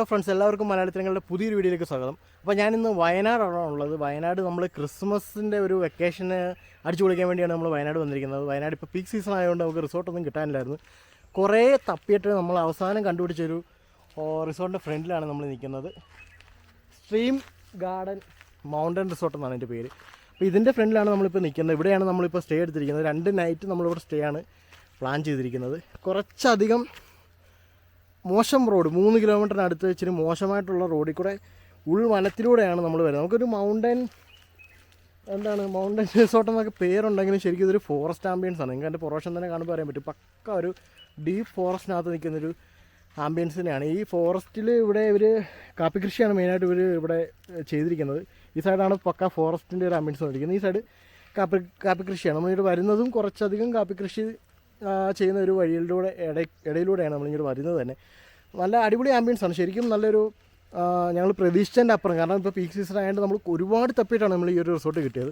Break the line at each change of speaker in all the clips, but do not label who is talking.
Friends, എല്ലാവർക്കും മലയാളത്തിങ്ങളുടെ പുതിയൊരു വീഡിയോയിലേക്ക് സ്വാഗതം. അപ്പോൾ ഞാനിന്ന് വയനാടാണ് ഉള്ളത്. വയനാട് നമ്മൾ ക്രിസ്മസിൻ്റെ ഒരു വെക്കേഷന് അടിച്ചു പൊളിക്കാൻ വേണ്ടിയാണ് നമ്മൾ വയനാട് വന്നിരിക്കുന്നത്. വയനാട് ഇപ്പോൾ പീക്ക് സീസൺ ആയതുകൊണ്ട് നമുക്ക് റിസോർട്ടൊന്നും കിട്ടാനില്ലായിരുന്നു. കുറേ തപ്പിയിട്ട് നമ്മൾ അവസാനം കണ്ടുപിടിച്ചൊരു റിസോർട്ടിൻ്റെ ഫ്രണ്ടിലാണ് നമ്മൾ നിൽക്കുന്നത്. സ്ട്രീം ഗാർഡൻ മൗണ്ടൻ റിസോർട്ട് എന്നാണ് എൻ്റെ പേര്. അപ്പോൾ ഇതിൻ്റെ ഫ്രണ്ടിലാണ് നമ്മളിപ്പോൾ നിൽക്കുന്നത്. ഇവിടെയാണ് നമ്മളിപ്പോൾ സ്റ്റേ എടുത്തിരിക്കുന്നത്. 2 നൈറ്റ് നമ്മളിവിടെ സ്റ്റേ ആണ് പ്ലാൻ ചെയ്തിരിക്കുന്നത്. കുറച്ചധികം മോശം റോഡ്, 3 കിലോമീറ്ററിനടുത്ത് ഇച്ചിരി മോശമായിട്ടുള്ള റോഡിൽ കൂടെ ഉൾവനത്തിലൂടെയാണ് നമ്മൾ വരുന്നത്. നമുക്കൊരു മൗണ്ടൻ റിസോർട്ട് എന്നൊക്കെ പേരുണ്ടെങ്കിലും ശരിക്കും ഇതൊരു ഫോറസ്റ്റ് ആംബിയൻസ് ആണ്. നിങ്ങൾക്ക് എൻ്റെ പ്രൊഫഷൻ തന്നെ കാണുമ്പോൾ അറിയാൻ പറ്റും. പക്ക ഒരു ഡീപ്പ് ഫോറസ്റ്റിനകത്ത് നിൽക്കുന്നൊരു ആംബിയൻസിനെയാണ്. ഈ ഫോറസ്റ്റിൽ ഇവിടെ ഇവർ കാപ്പി കൃഷിയാണ് മെയിനായിട്ട് ഇവർ ഇവിടെ ചെയ്തിരിക്കുന്നത്. ഈ സൈഡാണ് പക്ക ഫോറസ്റ്റിൻ്റെ ഒരു ആംബിയൻസ് വന്നിരിക്കുന്നത്. ഈ സൈഡ് കാപ്പി കൃഷിയാണ്. നമ്മളിവിടെ വരുന്നതും കുറച്ചധികം കാപ്പി കൃഷി ചെയ്യുന്ന ഒരു വഴിയിലൂടെ ഇടയിലൂടെയാണ് നമ്മളിങ്ങോട്ട് വരുന്നത് തന്നെ. നല്ല അടിപൊളി ആംബിയൻസ് ആണ് ശരിക്കും. നല്ലൊരു ഞങ്ങൾ പ്രതീക്ഷിച്ചതിൻ്റെ അപ്പുറം, കാരണം ഇപ്പോൾ പീക്ക് സീസൺ ആയതുകൊണ്ട് നമ്മൾ ഒരുപാട് തപ്പിയിട്ടാണ് നമ്മൾ ഈ ഒരു റിസോർട്ട് കിട്ടിയത്.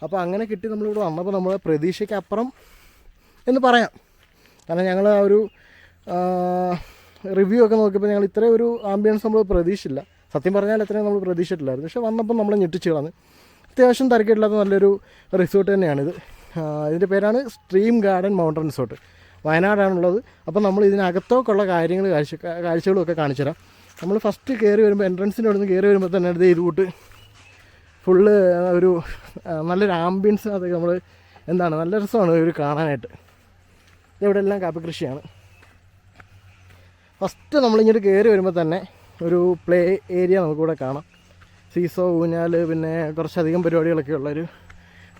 അപ്പോൾ അങ്ങനെ കിട്ടി നമ്മളിവിടെ വന്നപ്പോൾ നമ്മൾ പ്രതീക്ഷയ്ക്ക് അപ്പുറം എന്ന് പറയാം. കാരണം ഞങ്ങൾ ആ ഒരു റിവ്യൂ ഒക്കെ നോക്കിയപ്പോൾ ഞങ്ങൾ ഇത്രയും ഒരു ആംബിയൻസ് നമ്മൾ പ്രതീക്ഷിച്ചില്ല. സത്യം പറഞ്ഞാൽ അത്രയും നമ്മൾ പ്രതീക്ഷിച്ചിട്ടില്ലായിരുന്നു. പക്ഷേ വന്നപ്പോൾ നമ്മൾ ഞെട്ടിച്ച് കളഞ്ഞു. അത്യാവശ്യം തിരക്കില്ലാത്ത നല്ലൊരു റിസോർട്ട് തന്നെയാണിത്. ഇതിൻ്റെ പേരാണ് സ്ട്രീം ഗാർഡൻ മൗണ്ടൻ റിസോർട്ട്. വയനാടാണുള്ളത്. അപ്പോൾ നമ്മൾ ഇതിനകത്തോക്കുള്ള കാഴ്ചകളും ഒക്കെ കാണിച്ചു തരാം. നമ്മൾ ഫസ്റ്റ് കയറി വരുമ്പോൾ, എൻട്രൻസിൻ്റെ അവിടെ നിന്ന് കയറി വരുമ്പോൾ തന്നെ ഇത് കൂട്ട് ഫുള്ള് ഒരു നല്ലൊരു ആംബിയൻസ്. അതൊക്കെ നമ്മൾ നല്ല രസമാണ് ഒരു കാണാനായിട്ട്. ഇവിടെ എല്ലാം കാപ്പി കൃഷിയാണ്. ഫസ്റ്റ് നമ്മളിങ്ങോട്ട് കയറി വരുമ്പോൾ തന്നെ ഒരു പ്ലേ ഏരിയ നമുക്കിവിടെ കാണാം. സീസോ, ഊഞ്ഞാൽ, പിന്നെ കുറച്ചധികം പരിപാടികളൊക്കെ ഉള്ളൊരു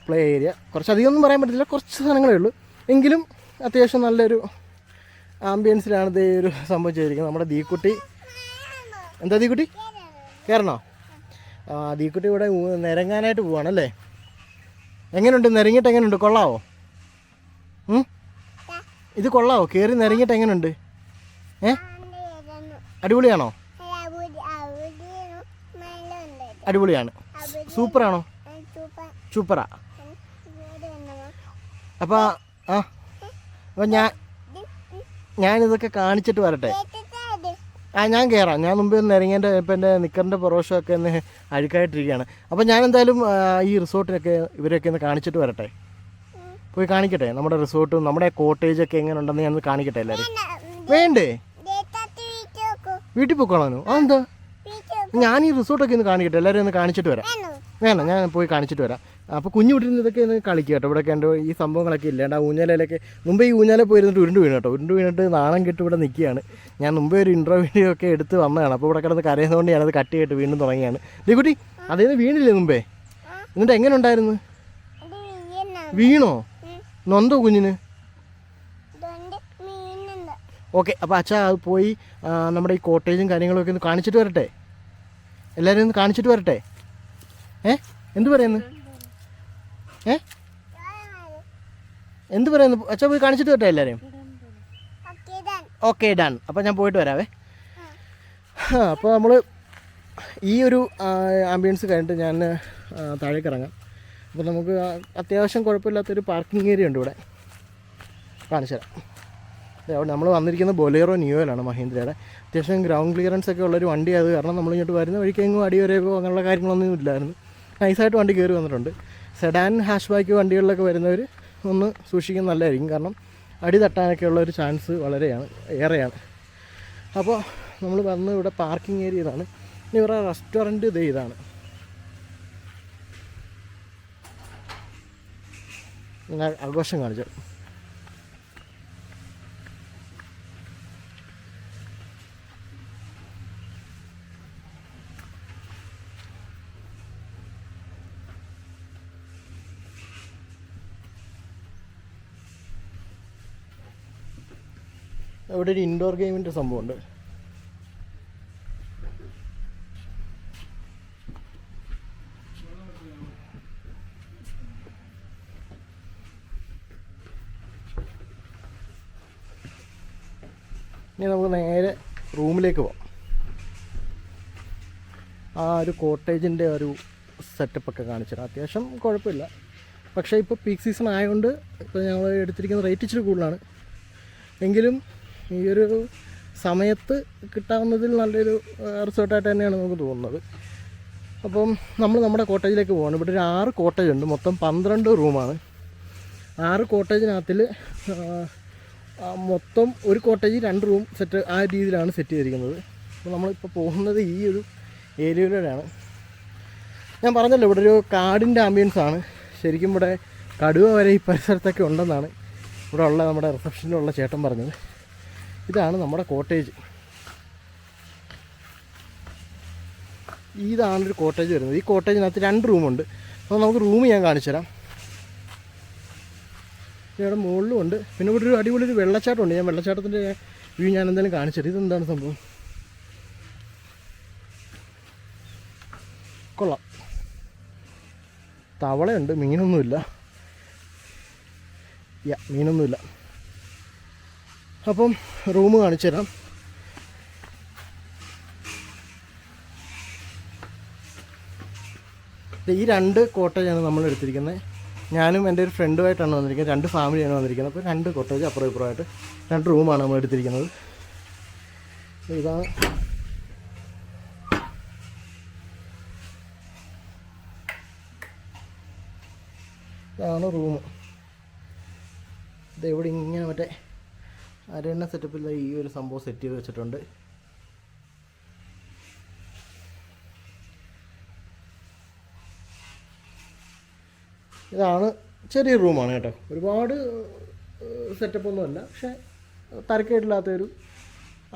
പ്ലേ ഏരിയ. കുറച്ചധികം ഒന്നും പറയാൻ പറ്റില്ല, കുറച്ച് സാധനങ്ങളേ ഉള്ളൂ. എങ്കിലും അത്യാവശ്യം നല്ലൊരു ആംബിയൻസിലാണ് ഇത് ഒരു സംഭവം ചെയ്തിരിക്കുന്നത്. നമ്മുടെ ദീക്കുട്ടി, എന്താ ദീക്കുട്ടി കയറണോ? ദീക്കുട്ടി ഇവിടെ നിരങ്ങാനായിട്ട് പോവാണല്ലേ. എങ്ങനെയുണ്ട് നിരങ്ങിയിട്ട്? എങ്ങനെയുണ്ട്? കൊള്ളാവോ? ഇത് കൊള്ളാവോ? കയറി നിരങ്ങിയിട്ട് എങ്ങനെയുണ്ട്? അടിപൊളിയാണോ? അടിപൊളിയാണ്. സൂപ്പറാണോ? സൂപ്പറാ. അപ്പോൾ ഞാനിതൊക്കെ കാണിച്ചിട്ട് വരട്ടെ. ഞാൻ കയറാം. ഞാൻ മുമ്പേ ഒന്ന് ഇറങ്ങിയതിൻ്റെ ഇപ്പം എൻ്റെ നിക്കറിൻ്റെ പൊറോഷമൊക്കെ ഒന്ന് അഴുക്കായിട്ടിരിക്കുകയാണ്. അപ്പോൾ ഞാനെന്തായാലും ഈ റിസോർട്ടിനൊക്കെ ഇവരൊക്കെ ഒന്ന് കാണിച്ചിട്ട് വരട്ടെ. പോയി കാണിക്കട്ടെ നമ്മുടെ റിസോർട്ടും നമ്മുടെ കോട്ടേജൊക്കെ എങ്ങനെ ഉണ്ടെന്ന് ഞാൻ കാണിക്കട്ടെ എല്ലാവരും. വേണ്ടേ? വീട്ടിൽ പോയിക്കോളാനോ? അതെന്താ? ഞാൻ ഈ റിസോർട്ടൊക്കെ ഒന്ന് കാണിക്കട്ടെ, എല്ലാവരും ഒന്ന് കാണിച്ചിട്ട് വരാം. വേണം, ഞാൻ പോയി കാണിച്ചിട്ട് വരാം. അപ്പോൾ കുഞ്ഞു വീട്ടിൽ ഇതൊക്കെ ഒന്ന് കളിക്കുക കേട്ടോ. ഇവിടെ എൻ്റെ ഈ സംഭവങ്ങളൊക്കെ ഇല്ലാണ്ട് ആ ഊഞ്ഞാലയിലൊക്കെ മുമ്പേ ഈ ഊഞ്ഞാല പോയിരുന്നിട്ട് ഉരുണ്ട് വീണു കേട്ടോ. ഉരുണ്ട് വീണിട്ട് നാണം കെട്ട് ഇവിടെ നിൽക്കുകയാണ്. ഞാൻ മുമ്പേ ഒരു ഇൻട്രോ വീഡിയോ ഒക്കെ എടുത്ത് വന്നതാണ്. അപ്പോൾ ഇവിടെ കിടന്ന് കരയുന്നതുകൊണ്ട് ഞാനത് കട്ട് ചെയ്തിട്ട് വീണ്ടും തുടങ്ങിയാണ്. ദീകുട്ടി, അതേന്ന് വീണില്ലേ മുമ്പേ? എന്നിട്ട് എങ്ങനെ ഉണ്ടായിരുന്നു? വീണോ? നൊന്തോ കുഞ്ഞിന്? ഓക്കെ. അപ്പോൾ അച്ഛാ അത് പോയി നമ്മുടെ ഈ കോട്ടേജും കാര്യങ്ങളൊക്കെ ഒന്ന് കാണിച്ചിട്ട് വരട്ടെ. എല്ലാവരും ഒന്ന് കാണിച്ചിട്ട് വരട്ടെ. എന്ത് പറയുന്നു? എന്ത് പറയുന്നു? അച്ഛാ പോയി കാണിച്ചിട്ട് വരട്ടെ എല്ലാവരെയും. Okay, done. അപ്പോൾ ഞാൻ പോയിട്ട് വരാവേ. അപ്പോൾ നമ്മൾ ഈ ഒരു ആംബിയൻസ് കഴിഞ്ഞിട്ട് ഞാൻ താഴേക്ക് ഇറങ്ങാം. അപ്പോൾ നമുക്ക് അത്യാവശ്യം കുഴപ്പമില്ലാത്തൊരു പാർക്കിംഗ് ഏരിയ ഉണ്ട് ഇവിടെ, കാണിച്ചു തരാം. നമ്മൾ വന്നിരിക്കുന്നത് ബൊലേറോ നിയോയിലാണ്, മഹീന്ദ്രയുടെ. അത്യാവശ്യം ഗ്രൗണ്ട് ക്ലിയറൻസ് ഒക്കെ ഉള്ളൊരു വണ്ടി. അത് കാരണം നമ്മളിങ്ങോട്ട് വരുന്ന വഴിക്കെങ്ങും അടിവരയോ അങ്ങനെയുള്ള കാര്യങ്ങളൊന്നും ഇല്ലായിരുന്നു. നൈസായിട്ട് വണ്ടി കയറി വന്നിട്ടുണ്ട്. സെഡാൻ, ഹാഷ് ബാക്ക് വണ്ടികളിലൊക്കെ വരുന്നവർ ഒന്ന് സൂക്ഷിക്കുന്നത് നല്ലതായിരിക്കും. കാരണം അടി തട്ടാനൊക്കെ ഉള്ളൊരു ചാൻസ് ഏറെയാണ്. അപ്പോൾ നമ്മൾ വന്ന് ഇവിടെ പാർക്കിംഗ് ഏരിയ ഇതാണ്. ഇനി ഇവരുടെ റെസ്റ്റോറൻറ്റ് ഇതാണ്. ഞാൻ ആഘോഷം കാണിച്ചു. ഇവിടെ ഒരു ഇൻഡോർ ഗെയിമിൻ്റെ സംഭവമുണ്ട്. ഇനി നമുക്ക് നേരെ റൂമിലേക്ക് പോകാം. ആ ഒരു കോട്ടേജിൻ്റെ ഒരു സെറ്റപ്പൊക്കെ കാണിച്ചിടാം. അത്യാവശ്യം കുഴപ്പമില്ല. പക്ഷേ ഇപ്പോൾ പീക്ക് സീസൺ ആയതുകൊണ്ട് ഇപ്പോൾ ഞങ്ങൾ എടുത്തിരിക്കുന്ന റേറ്റ് ഇച്ചിരി കൂടുതലാണ്. എങ്കിലും ഈ ഒരു സമയത്ത് കിട്ടാവുന്നതിൽ നല്ലൊരു റിസോർട്ടായിട്ട് തന്നെയാണ് നമുക്ക് തോന്നുന്നത്. അപ്പം നമ്മൾ നമ്മുടെ കോട്ടേജിലേക്ക് പോകണം. ഇവിടെ ഒരു 6 കോട്ടേജ് ഉണ്ട്, മൊത്തം 12 റൂമാണ്. 6 കോട്ടേജിനകത്തിൽ മൊത്തം ഒരു കോട്ടേജ് 2 റൂം സെറ്റ് ആ രീതിയിലാണ് സെറ്റ് ചെയ്തിരിക്കുന്നത്. അപ്പോൾ നമ്മളിപ്പോൾ പോകുന്നത് ഈ ഒരു ഏരിയയിലൂടെയാണ്. ഞാൻ പറഞ്ഞല്ലോ ഇവിടെ ഒരു കാടിൻ്റെ ആംബിയൻസാണ്. ശരിക്കും ഇവിടെ കടുവ വരെ ഈ പരിസരത്തൊക്കെ ഉണ്ടെന്നാണ് ഇവിടെ ഉള്ള നമ്മുടെ റിസപ്ഷനിലുള്ള ചേട്ടൻ പറഞ്ഞത്. ഇതാണ് നമ്മുടെ കോട്ടേജ്. ഇതാണൊരു കോട്ടേജ് വരുന്നത്. ഈ കോട്ടേജിനകത്ത് 2 റൂമുണ്ട്. അപ്പോൾ നമുക്ക് റൂം ഞാൻ കാണിച്ചു തരാം. ഇവിടെ മുകളിലും ഉണ്ട്. പിന്നെ ഇവിടെ ഒരു അടിപൊളി ഒരു വെള്ളച്ചാട്ടമുണ്ട്. ഞാൻ വെള്ളച്ചാട്ടത്തിൻ്റെ വ്യൂ ഞാൻ എന്തായാലും കാണിച്ചു തരാം. ഇതെന്താണ് സംഭവം? കൊള്ളാം. തവളയുണ്ട്, മീനൊന്നുമില്ല. മീനൊന്നുമില്ല. അപ്പം റൂം കാണിച്ചു തരാം. ഈ 2 കോട്ടേജാണ് നമ്മൾ എടുത്തിരിക്കുന്നത്. ഞാനും എൻ്റെ ഒരു ഫ്രണ്ടുമായിട്ടാണ് വന്നിരിക്കുന്നത്. 2 ഫാമിലിയാണ് വന്നിരിക്കുന്നത്. അപ്പോൾ 2 കോട്ടേജ് അപ്പുറം ഇപ്പുറമായിട്ട് 2 റൂമാണ് നമ്മൾ എടുത്തിരിക്കുന്നത്. ഇതാണ് റൂം. ഇതെവിടെ ഇങ്ങനെ മറ്റേ അരണ്ണ സെറ്റപ്പിൽ ഈ ഒരു സംഭവം സെറ്റ് ചെയ്ത് വെച്ചിട്ടുണ്ട്. ഇതാണ് ചെറിയ റൂമാണ് കേട്ടോ. ഒരുപാട് സെറ്റപ്പൊന്നുമല്ല, പക്ഷേ തരക്കേടില്ലാത്തൊരു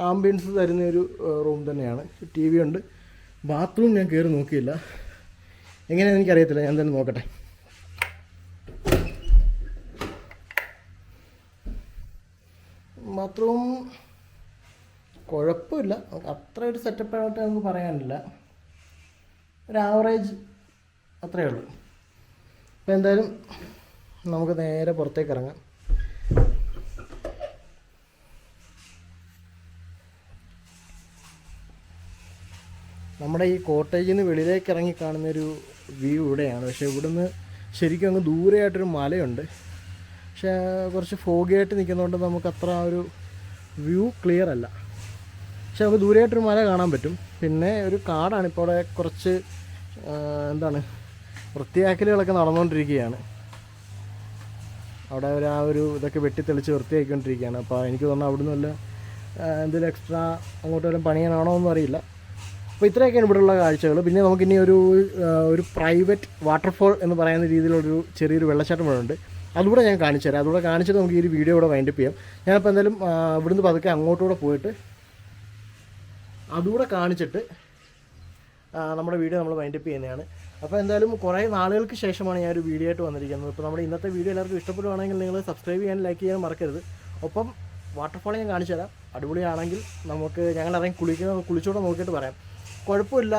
ആംബിയൻസ് തരുന്നൊരു റൂം തന്നെയാണ്. ടി വി ഉണ്ട്. ബാത്റൂം ഞാൻ കയറി നോക്കിയില്ല, എങ്ങനെയാണെന്ന് എനിക്കറിയത്തില്ല. ഞാൻ തന്നെ നോക്കട്ടെ. ബാത്റൂം കുഴപ്പമില്ല, അത്ര ഒരു സെറ്റപ്പായിട്ട് നമുക്ക് പറയാനില്ല. ഒരു ആവറേജ് അത്രയേ ഉള്ളൂ. അപ്പോൾ എന്തായാലും നമുക്ക് നേരെ പുറത്തേക്ക് ഇറങ്ങാം. നമ്മുടെ ഈ കോട്ടേജിൽ നിന്ന് വെളിയിലേക്ക് ഇറങ്ങി കാണുന്നൊരു വ്യൂ ഇവിടെയാണ്. പക്ഷേ ഇവിടുന്ന് ശരിക്കും അങ്ങ് ദൂരെയായിട്ടൊരു മലയുണ്ട്. പക്ഷേ കുറച്ച് ഫോഗിയായിട്ട് നിൽക്കുന്നതുകൊണ്ട് നമുക്ക് അത്ര ഒരു വ്യൂ ക്ലിയർ അല്ല. പക്ഷെ നമുക്ക് ദൂരെയായിട്ടൊരു മല കാണാൻ പറ്റും. പിന്നെ ഒരു കാടാണ്. ഇപ്പോൾ അവിടെ കുറച്ച് വൃത്തിയാക്കലുകളൊക്കെ നടന്നുകൊണ്ടിരിക്കുകയാണ്. അവിടെ ഒരു ഇതൊക്കെ വെട്ടിത്തെളിച്ച് വൃത്തിയാക്കിക്കൊണ്ടിരിക്കുകയാണ്. അപ്പോൾ എനിക്ക് തോന്നുന്നു അവിടെ നിന്നല്ല എന്തെങ്കിലും എക്സ്ട്രാ അങ്ങോട്ട് വല്ലതും പണിയാനാണോ ഒന്നും അറിയില്ല. അപ്പോൾ ഇത്രയൊക്കെയാണ് ഇവിടെയുള്ള കാഴ്ചകൾ. പിന്നെ നമുക്കിനി ഒരു പ്രൈവറ്റ് വാട്ടർഫോൾ എന്ന് പറയുന്ന രീതിയിലുള്ളൊരു ചെറിയൊരു വെള്ളച്ചാട്ടം ഇവിടെ ഉണ്ട്. അതുകൂടെ ഞാൻ കാണിച്ചു തരാം. അതുകൂടെ കാണിച്ചിട്ട് നമുക്ക് ഈ ഒരു വീഡിയോ ഇവിടെ വൈൻഡപ്പ് ചെയ്യാം. ഞാനിപ്പോൾ എന്തായാലും ഇവിടുന്ന് പതുക്കെ അങ്ങോട്ടുകൂടെ പോയിട്ട് അതുകൂടെ കാണിച്ചിട്ട് നമ്മുടെ വീഡിയോ നമ്മൾ വൈൻഡപ്പ് ചെയ്യുന്നതാണ്. അപ്പോൾ എന്തായാലും കുറേ നാളുകൾക്ക് ശേഷമാണ് ഞാൻ ഒരു വീഡിയോ ആയിട്ട് വന്നിരിക്കുന്നത്. ഇപ്പോൾ നമ്മുടെ ഇന്നത്തെ വീഡിയോ എല്ലാവർക്കും ഇഷ്ടപ്പെടുവാണെങ്കിൽ നിങ്ങൾ സബ്സ്ക്രൈബ് ചെയ്യാനും ലൈക്ക് ചെയ്യാനും മറക്കരുത്. ഒപ്പം വാട്ടർഫോൾ ഞാൻ കാണിച്ചു തരാം. അടിപൊളിയാണെങ്കിൽ നമുക്ക് ഞങ്ങൾ ഇറങ്ങി കുളിച്ചുകൂടെ നോക്കിയിട്ട് പറയാം. കുഴപ്പമില്ല.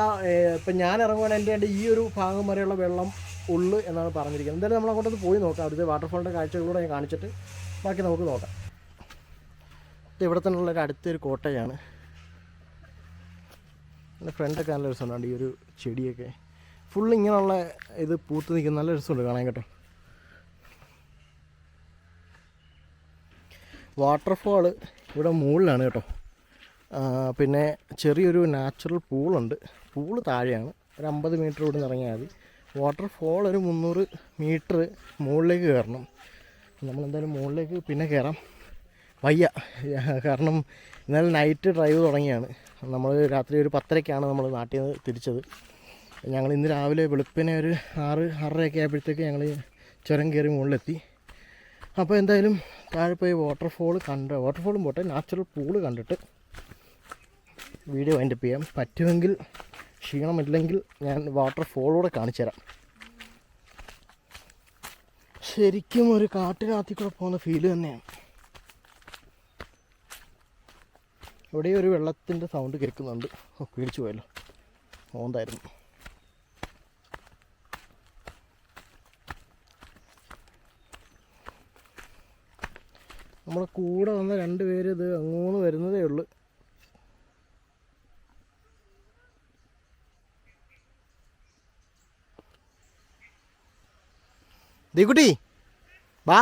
ഇപ്പം ഞാൻ ഇറങ്ങുവാണെങ്കിൽ എൻ്റെ ഈ ഒരു ഭാഗം വരെയുള്ള വെള്ളം ഉള്ളു എന്നാണ് പറഞ്ഞിരിക്കുന്നത്. എന്തായാലും നമ്മൾ അങ്ങോട്ടൊന്ന് പോയി നോക്കാം. അവിടുത്തെ വാട്ടർഫോളിൻ്റെ കാഴ്ചകളിലൂടെ ഞാൻ കാണിച്ചിട്ട് ബാക്കി നമുക്ക് നോക്കാം. ഇത് ഇവിടെ തന്നെയുള്ള ഒരു അടുത്തൊരു കോട്ടയാണ്. എൻ്റെ ഫ്രണ്ടൊക്കെ നല്ല രസമുണ്ട്. ഈ ഒരു ചെടിയൊക്കെ ഫുള്ള് ഇങ്ങനെയുള്ള ഇത് പൂത്ത് നിൽക്കുന്ന നല്ല രസമുണ്ട് കാണാൻ കേട്ടോ. വാട്ടർഫോള് ഇവിടെ മുകളിലാണ് കേട്ടോ. പിന്നെ ചെറിയൊരു നാച്ചുറൽ പൂളുണ്ട്. പൂള് താഴെയാണ്. ഒരു 50 മീറ്റർ ഇവിടെ നിന്ന് ഇറങ്ങിയാൽ മതി. വാട്ടർഫോൾ ഒരു 300 മീറ്റർ മുകളിലേക്ക് കയറണം. നമ്മളെന്തായാലും മുകളിലേക്ക് പിന്നെ കയറാം. വയ്യ, കാരണം ഇന്നലെ നൈറ്റ് ഡ്രൈവ് തുടങ്ങിയാണ്. നമ്മൾ രാത്രി ഒരു 10:30ക്കാണ് നമ്മൾ നാട്ടിൽ നിന്ന് തിരിച്ചത്. ഞങ്ങൾ ഇന്ന് രാവിലെ വെളുപ്പിനെ ഒരു 6-6:30 ആയപ്പോഴത്തേക്ക് ഞങ്ങൾ ചുരം കയറി മുകളിലെത്തി. അപ്പോൾ എന്തായാലും താഴെ പോയി വാട്ടർഫോളും പോട്ടെ നാച്ചുറൽ പൂള് കണ്ടിട്ട് വീഡിയോ വൈൻഡപ്പ് ചെയ്യാം. പറ്റുമെങ്കിൽ, ക്ഷീണമില്ലെങ്കിൽ ഞാൻ വാട്ടർഫോളൂടെ കാണിച്ചു തരാം. ശരിക്കും ഒരു കാട്ടിനകത്തിൽ കൂടെ പോകുന്ന ഫീല് തന്നെയാണ്. ഇവിടെ ഒരു വെള്ളത്തിൻ്റെ സൗണ്ട് കേൾക്കുന്നുണ്ട്. പേടിച്ചു പോയല്ലോ, ഓന്തായിരുന്നു. നമ്മുടെ കൂടെ വന്ന 2 പേര് ഇത് അങ്ങോട്ട് വരുന്നതേ ഉള്ളൂ. ദീകുട്ടി വാ.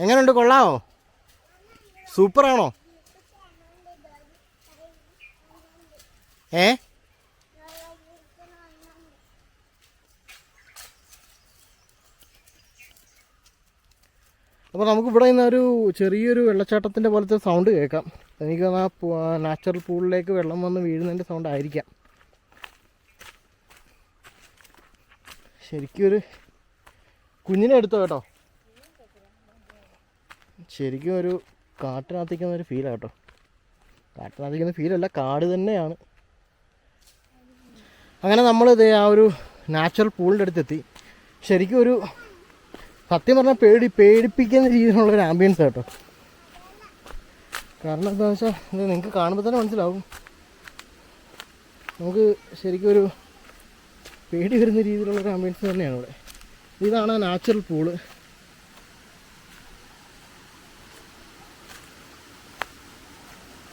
എങ്ങനെയുണ്ട്, കൊള്ളാമോ? സൂപ്പറാണോ? ഏ അപ്പോൾ നമുക്കിവിടെ നിന്നൊരു ചെറിയൊരു വെള്ളച്ചാട്ടത്തിൻ്റെ പോലത്തെ സൗണ്ട് കേൾക്കാം. എനിക്ക് ആ നാച്ചുറൽ പൂളിലേക്ക് വെള്ളം വന്ന് വീഴുന്നതിൻ്റെ സൗണ്ട് ആയിരിക്കാം. ശരിക്കും ഒരു കുഞ്ഞിനെ എടുത്തോ കേട്ടോ. ശരിക്കും ഒരു കാട്ടിനകത്തിക്കുന്ന ഒരു ഫീലാണ് കേട്ടോ. കാട്ടിനകത്തിക്കുന്ന ഫീലല്ല, കാട് തന്നെയാണ്. അങ്ങനെ നമ്മളിത് ആ ഒരു നാച്ചുറൽ പൂളിൻ്റെ അടുത്തെത്തി. ശരിക്കും ഒരു സത്യം പറഞ്ഞാൽ പേടിപ്പിക്കുന്ന രീതിയിലുള്ളൊരു ആംബിയൻസ് കേട്ടോ. കാരണം എന്താണെന്ന് വെച്ചാൽ ഇത് നിങ്ങൾക്ക് കാണുമ്പോൾ തന്നെ മനസ്സിലാവും. നമുക്ക് ശരിക്കും ഒരു പേടി വരുന്ന രീതിയിലുള്ളൊരു ആംബിയൻസ് തന്നെയാണ് ഇവിടെ. ഇതാണ് നാച്ചുറൽ പൂള്.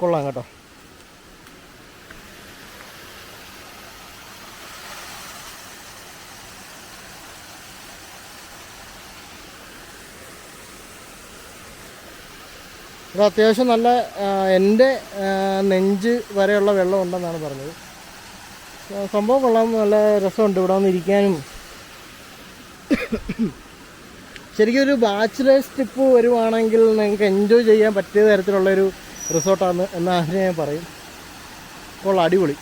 കൊള്ളാം കേട്ടോ. ഇത് അത്യാവശ്യം നല്ല എൻ്റെ നെഞ്ച് വരെയുള്ള വെള്ളം ഉണ്ടെന്നാണ് പറഞ്ഞത്. സംഭവം കൊള്ളാം, നല്ല രസമുണ്ട് ഇവിടെ വന്ന് ഇരിക്കാനും. ശരിക്കും ഒരു ബാച്ചിലേഴ്സ് ട്രിപ്പ് വരുവാണെങ്കിൽ നിങ്ങൾക്ക് എൻജോയ് ചെയ്യാൻ പറ്റിയ തരത്തിലുള്ളൊരു റിസോർട്ടാണ് എന്നാണ് ഞാൻ പറയും. കൊള്ളാം, അടിപൊളി.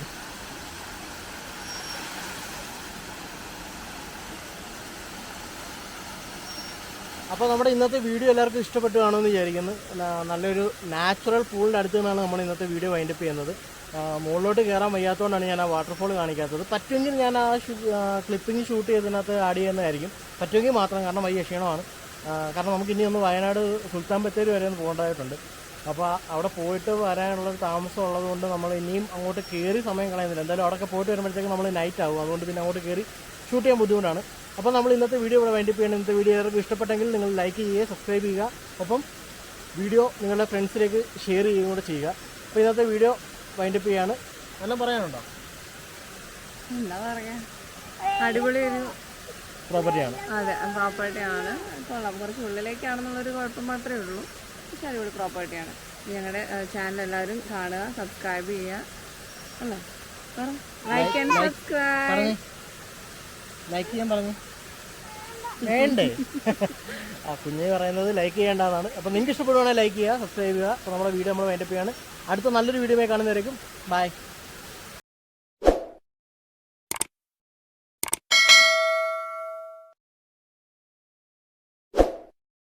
അപ്പോൾ നമ്മുടെ ഇന്നത്തെ വീഡിയോ എല്ലാവർക്കും ഇഷ്ടപ്പെട്ടു കാണുമെന്ന് വിചാരിക്കുന്നു. നല്ലൊരു നാച്ചുറൽ പൂളിൻ്റെ അടുത്ത് നിന്നാണ് നമ്മൾ ഇന്നത്തെ വീഡിയോ വൈൻഡപ്പ് ചെയ്യുന്നത്. മുകളിലോട്ട് കയറാൻ വയ്യാത്തതുകൊണ്ടാണ് ഞാൻ ആ വാട്ടർഫോൾ കാണിക്കാത്തത്. പറ്റുമെങ്കിൽ ഞാൻ ആ ക്ലിപ്പിംഗ് ഷൂട്ട് ചെയ്തതിനകത്ത് ആഡ് ചെയ്യുന്നതായിരിക്കും. പറ്റുമെങ്കിൽ മാത്രം, കാരണം വയ്യ ക്ഷീണമാണ്. കാരണം നമുക്ക് ഇനി ഒന്ന് വയനാട് സുൽത്താൻ ബത്തേരി വരെ ഒന്ന് പോകേണ്ടതായിട്ടുണ്ട്. അപ്പോൾ അവിടെ പോയിട്ട് വരാനുള്ളൊരു താമസം ഉള്ളതുകൊണ്ട് നമ്മൾ ഇനിയും അങ്ങോട്ട് കയറി സമയം കളയുന്നില്ല. എന്തായാലും അവിടെയൊക്കെ പോയിട്ട് വരുമ്പോഴത്തേക്ക് നമ്മൾ നൈറ്റ് ആകും. അതുകൊണ്ട് പിന്നെ അങ്ങോട്ട് കയറി ഷൂട്ട് ചെയ്യാൻ ബുദ്ധിമുട്ടാണ്. അപ്പോൾ നമ്മൾ ഇന്നത്തെ വീഡിയോ ഇവിടെ വൈൻഡപ്പ് ചെയ്യണം. ഇന്നത്തെ വീഡിയോ എല്ലാവർക്കും ഇഷ്ടപ്പെട്ടെങ്കിൽ നിങ്ങൾ ലൈക്ക് ചെയ്യുക, സബ്സ്ക്രൈബ് ചെയ്യുക, ഒപ്പം വീഡിയോ നിങ്ങളുടെ ഫ്രണ്ട്സിലേക്ക് ഷെയർ ചെയ്യുകയും കൂടെ ചെയ്യുക. അപ്പോൾ ഇന്നത്തെ വീഡിയോ വൈൻഡപ്പ് ചെയ്യാണ്. വല്ലതും പറയാനുണ്ടോ?
എന്താ പറയാ, അടിപൊളി ഒരു
പ്രോപ്പർട്ടിയാണ്.
അതെ, പ്രോപ്പർട്ടിയാണ്. കൊള്ളാം. കുറച്ച് ഉള്ളിലേക്കാണെന്നുള്ളൊരു കുഴപ്പം മാത്രമേ ഉള്ളൂ. പക്ഷെ അടിപൊളി പ്രോപ്പർട്ടിയാണ്. ഞങ്ങളുടെ ചാനൽ എല്ലാവരും കാണുക, സബ്സ്ക്രൈബ് ചെയ്യുക. അല്ലേ, ലൈക്ക് ആൻഡ് സബ്സ്ക്രൈബ്.
ലൈക്ക് ചെയ്യാൻ പറഞ്ഞു വേണ്ടേ? ആ കുഞ്ഞ് പറയുന്നത് ലൈക്ക് ചെയ്യേണ്ടതാണ്. അപ്പോൾ നിങ്ങൾക്ക് ഇഷ്ടപ്പെടുവാണെങ്കിൽ ലൈക്ക് ചെയ്യുക, സബ്സ്ക്രൈബ് ചെയ്യുക. അപ്പോൾ നമ്മുടെ വീഡിയോ നമ്മൾ വൈൻഡപ്പ് ചെയ്യാണ്. അടുത്ത നല്ലൊരു വീഡിയോ കാണുന്നവരേക്കും ബൈ.